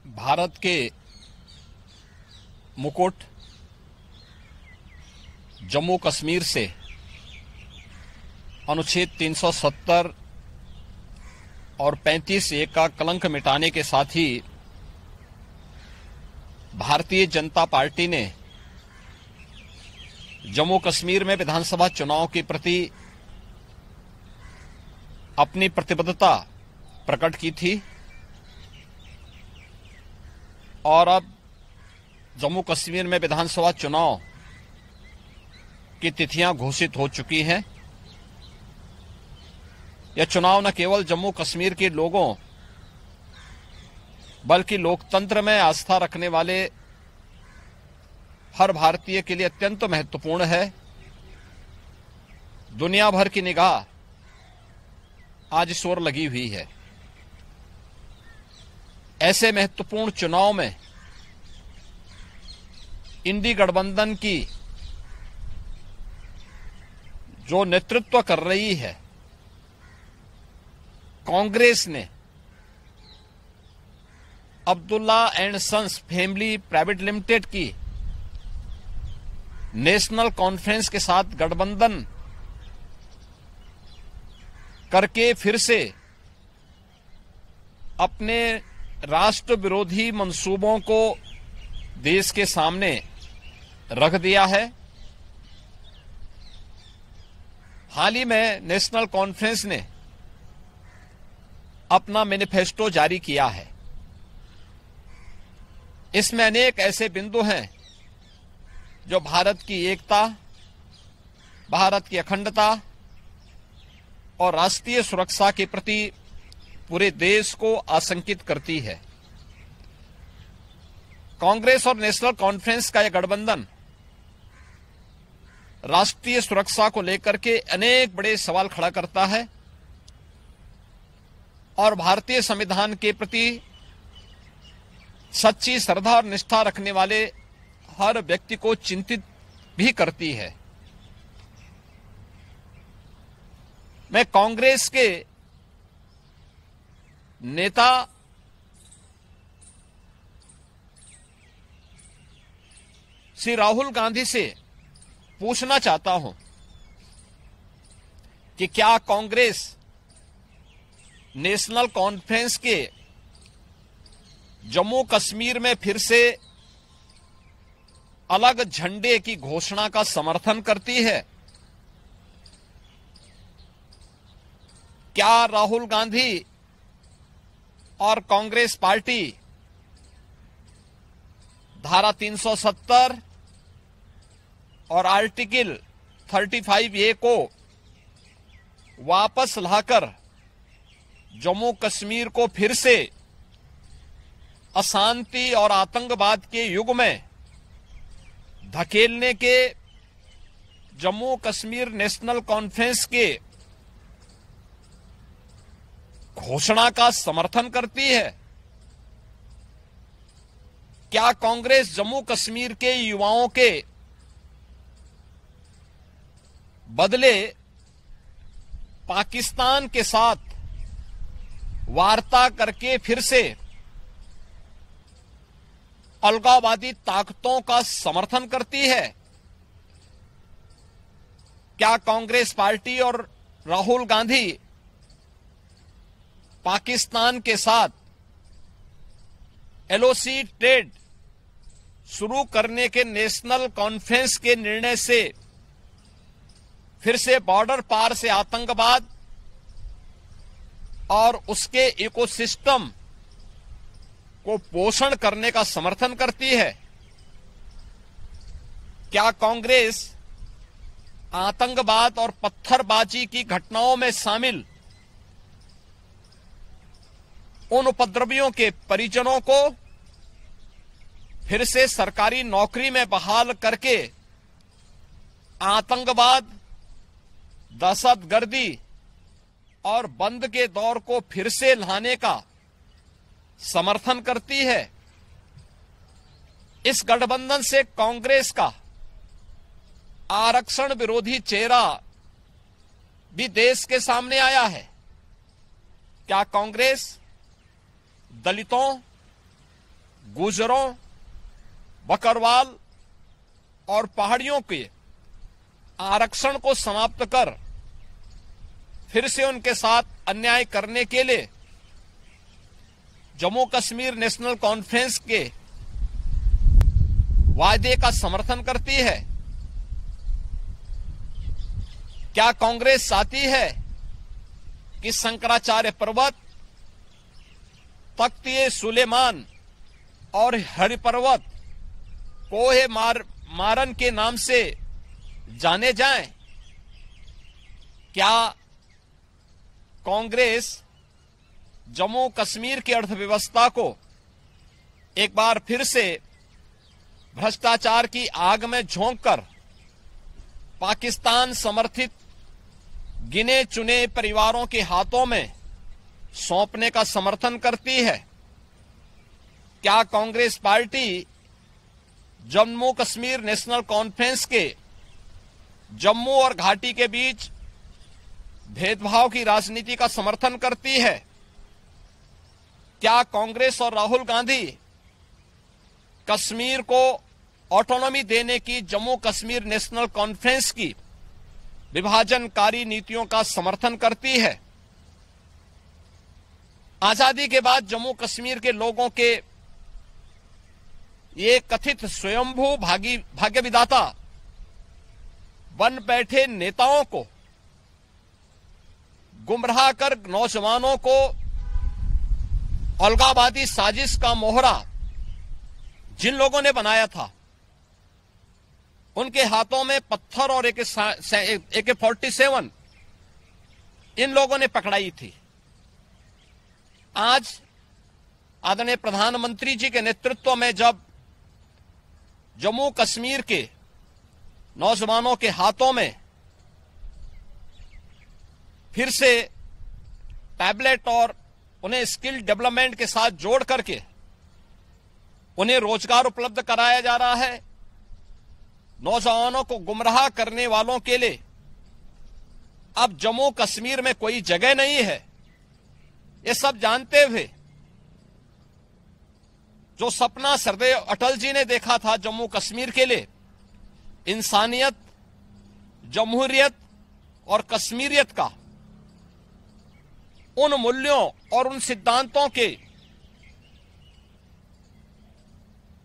भारत के मुकुट जम्मू कश्मीर से अनुच्छेद 370 और 35(a) का कलंक मिटाने के साथ ही भारतीय जनता पार्टी ने जम्मू कश्मीर में विधानसभा चुनाव के प्रति अपनी प्रतिबद्धता प्रकट की थी और अब जम्मू कश्मीर में विधानसभा चुनाव की तिथियां घोषित हो चुकी हैं। यह चुनाव न केवल जम्मू कश्मीर के लोगों बल्कि लोकतंत्र में आस्था रखने वाले हर भारतीय के लिए अत्यंत महत्वपूर्ण है। दुनिया भर की निगाह आज इस ओर लगी हुई है। ऐसे महत्वपूर्ण चुनाव में इंडी गठबंधन की जो नेतृत्व कर रही है कांग्रेस ने Abdullah and sons family private limited की नेशनल कॉन्फ्रेंस के साथ गठबंधन करके फिर से अपने राष्ट्र विरोधी मंसूबों को देश के सामने रख दिया है। हाल ही में नेशनल कॉन्फ्रेंस ने अपना मैनिफेस्टो जारी किया है। इसमें अनेक ऐसे बिंदु हैं जो भारत की एकता, भारत की अखंडता और राष्ट्रीय सुरक्षा के प्रति पूरे देश को आशंकित करती है। कांग्रेस और नेशनल कॉन्फ्रेंस का यह गठबंधन राष्ट्रीय सुरक्षा को लेकर के अनेक बड़े सवाल खड़ा करता है और भारतीय संविधान के प्रति सच्ची श्रद्धा और निष्ठा रखने वाले हर व्यक्ति को चिंतित भी करती है। मैं कांग्रेस के नेता श्री राहुल गांधी से पूछना चाहता हूं कि क्या कांग्रेस नेशनल कॉन्फ्रेंस के जम्मू कश्मीर में फिर से अलग झंडे की घोषणा का समर्थन करती है? क्या राहुल गांधी और कांग्रेस पार्टी धारा 370 और आर्टिकल 35(a) को वापस लाकर जम्मू कश्मीर को फिर से अशांति और आतंकवाद के युग में धकेलने के जम्मू कश्मीर नेशनल कॉन्फ्रेंस के घोषणा का समर्थन करती है? क्या कांग्रेस जम्मू कश्मीर के युवाओं के बदले पाकिस्तान के साथ वार्ता करके फिर से अलगाववादी ताकतों का समर्थन करती है? क्या कांग्रेस पार्टी और राहुल गांधी पाकिस्तान के साथ एलओसी ट्रेड शुरू करने के नेशनल कॉन्फ्रेंस के निर्णय से फिर से बॉर्डर पार से आतंकवाद और उसके इकोसिस्टम को पोषण करने का समर्थन करती है? क्या कांग्रेस आतंकवाद और पत्थरबाजी की घटनाओं में शामिल उन उपद्रवियों के परिजनों को फिर से सरकारी नौकरी में बहाल करके आतंकवाद, दहशतगर्दी और बंद के दौर को फिर से लाने का समर्थन करती है? इस गठबंधन से कांग्रेस का आरक्षण विरोधी चेहरा भी देश के सामने आया है। क्या कांग्रेस दलितों, गुर्जरों, बकरवाल और पहाड़ियों के आरक्षण को समाप्त कर फिर से उनके साथ अन्याय करने के लिए जम्मू कश्मीर नेशनल कॉन्फ्रेंस के वायदे का समर्थन करती है? क्या कांग्रेस चाहती है कि शंकराचार्य पर्वत, तख्त सुलेमान और हरि पर्वत कोहे मारन के नाम से जाने जाएं? क्या कांग्रेस जम्मू कश्मीर की अर्थव्यवस्था को एक बार फिर से भ्रष्टाचार की आग में झोंककर पाकिस्तान समर्थित गिने चुने परिवारों के हाथों में सौंपने का समर्थन करती है? क्या Congress party Jammu Kashmir national conference के जम्मू और घाटी के बीच भेदभाव की राजनीति का समर्थन करती है? क्या कांग्रेस और राहुल गांधी कश्मीर को ऑटोनॉमी देने की जम्मू कश्मीर नेशनल कॉन्फ्रेंस की विभाजनकारी नीतियों का समर्थन करती है? आजादी के बाद जम्मू कश्मीर के लोगों के ये कथित स्वयंभू भाग्य विधाता बन बैठे नेताओं को गुमराह कर नौजवानों को अलगाववादी साजिश का मोहरा जिन लोगों ने बनाया था, उनके हाथों में पत्थर और AK-47 इन लोगों ने पकड़ाई थी। आज आदरणीय प्रधानमंत्री जी के नेतृत्व में जब जम्मू कश्मीर के नौजवानों के हाथों में फिर से टैबलेट और उन्हें स्किल डेवलपमेंट के साथ जोड़ करके उन्हें रोजगार उपलब्ध कराया जा रहा है, नौजवानों को गुमराह करने वालों के लिए अब जम्मू कश्मीर में कोई जगह नहीं है, ये सब जानते हुए जो सपना सरदेव अटल जी ने देखा था जम्मू कश्मीर के लिए, इंसानियत, जमहूरियत और कश्मीरियत का, उन मूल्यों और उन सिद्धांतों के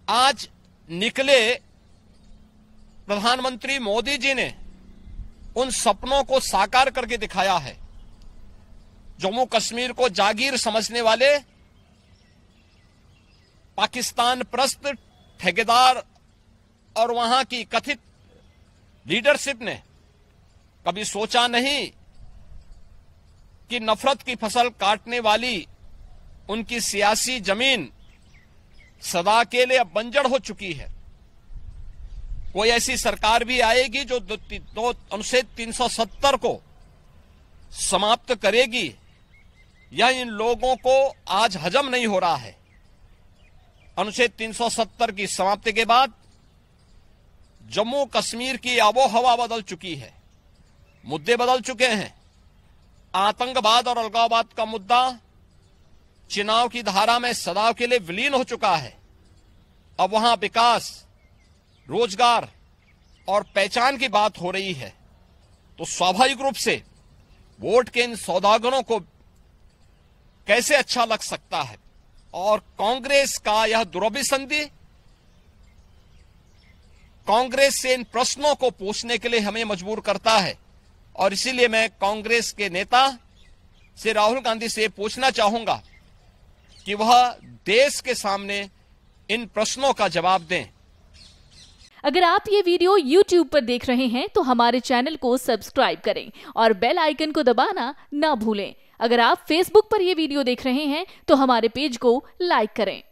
आज निकले प्रधानमंत्री मोदी जी ने उन सपनों को साकार करके दिखाया है। जम्मू कश्मीर को जागीर समझने वाले पाकिस्तान प्रस्त ठेकेदार और वहां की कथित लीडरशिप ने कभी सोचा नहीं कि नफरत की फसल काटने वाली उनकी सियासी जमीन सदा के लिए अब बंजर हो चुकी है। कोई ऐसी सरकार भी आएगी जो अनुच्छेद 370 को समाप्त करेगी, यह इन लोगों को आज हजम नहीं हो रहा है। अनुच्छेद 370 की समाप्ति के बाद जम्मू कश्मीर की आबोहवा बदल चुकी है, मुद्दे बदल चुके हैं। आतंकवाद और अलगाववाद का मुद्दा चुनाव की धारा में सदा के लिए विलीन हो चुका है। अब वहां विकास, रोजगार और पहचान की बात हो रही है, तो स्वाभाविक रूप से वोट के इन सौदागरों को कैसे अच्छा लग सकता है। और कांग्रेस का यह दुरभिसंधि कांग्रेस से इन प्रश्नों को पूछने के लिए हमें मजबूर करता है। और इसीलिए मैं कांग्रेस के नेता से राहुल गांधी से पूछना चाहूंगा कि वह देश के सामने इन प्रश्नों का जवाब दें। अगर आप ये वीडियो YouTube पर देख रहे हैं तो हमारे चैनल को सब्सक्राइब करें और बेल आइकन को दबाना ना भूलें। अगर आप Facebook पर ये वीडियो देख रहे हैं तो हमारे पेज को लाइक करें।